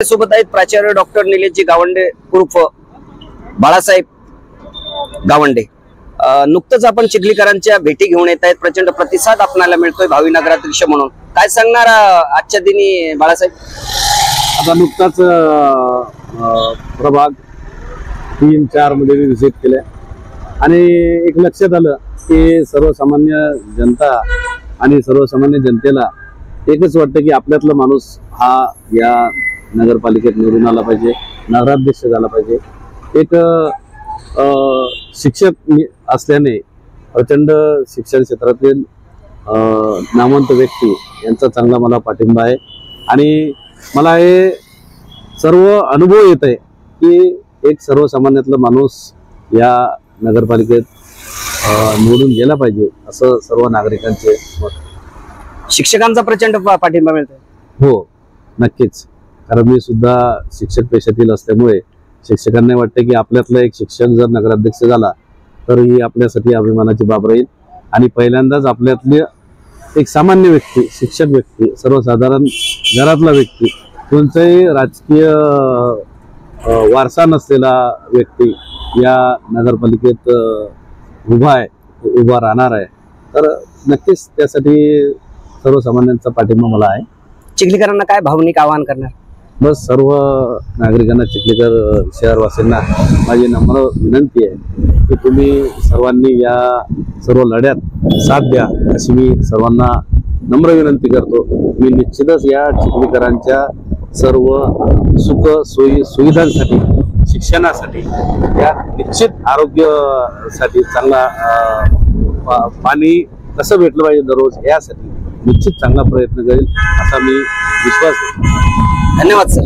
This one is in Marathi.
सोबत आहेत प्राचार्य डॉक्टर निलेशजी गावंडे उर्फ बाळासाहेब गावंडे। नुकतंच आपण चिखलीकरांच्या भेटी घेऊन येत आहेत। प्रचंड प्रतिसाद आपल्याला मिळतोय भावी नगराध्यक्ष म्हणून। काय सांगणार आजच्या दिनी बाळासाहेब? आता नुकताच प्रभाग 3-4 मध्ये मी विजिट केल्या आणि एक लक्षात आलं की सर्वसामान्य जनता आणि सर्वसामान्य जनतेला एकच वाटतं की आपल्यातला माणूस हा या नगरपालिकेत निवडून आला पाहिजे, नगराध्यक्ष झाला पाहिजे। एक शिक्षक असल्याने प्रचंड शिक्षण क्षेत्रातील नामवंत व्यक्ती यांचा चांगला मला पाठिंबा आहे आणि मला हे सर्व अनुभव येत आहे की एक सर्वसामान्यातला माणूस या नगरपालिकेत निवडून गेला पाहिजे असं सर्व नागरिकांचे मत। शिक्षकांचा प्रचंड पाठिंबा मिळतोय? हो, नक्कीच। कारण मी सुद्धा शिक्षक पेशातील असल्यामुळे शिक्षकांना वाटते की आपल्यातला एक शिक्षक जर नगराध्यक्ष झाला तर ही आपल्यासाठी अभिमानाची बाब राहील आणि पहिल्यांदाच आपल्यातली एक सामान्य व्यक्ती, शिक्षक व्यक्ती, सर्वसाधारण घरातला व्यक्ती, कोणताही राजकीय वारसा नसलेला व्यक्ती या नगरपालिकेत उभा राहणार आहे। तर नक्कीच त्यासाठी सर्वसामान्यांचा पाठिंबा मला आहे। चिखलीकरांना काय भावनिक आवाहन करणार? बस सर्व नागरिकांना, चिखलीकर शहरवासींना माझी नम्र विनंती आहे की तुम्ही सर्वांनी या सर्व लढ्यात साथ द्या अशी मी सर्वांना नम्र विनंती करतो। मी निश्चितच या चिखलीकरांच्या सर्व सुख सोयी सुविधांसाठी, शिक्षणासाठी, या निश्चित आरोग्यासाठी, चांगला पाणी कसं भेटलं पाहिजे दररोज यासाठी निश्चित चांगला प्रयत्न करेल असा मी विश्वास देतो। धन्यवाद सर।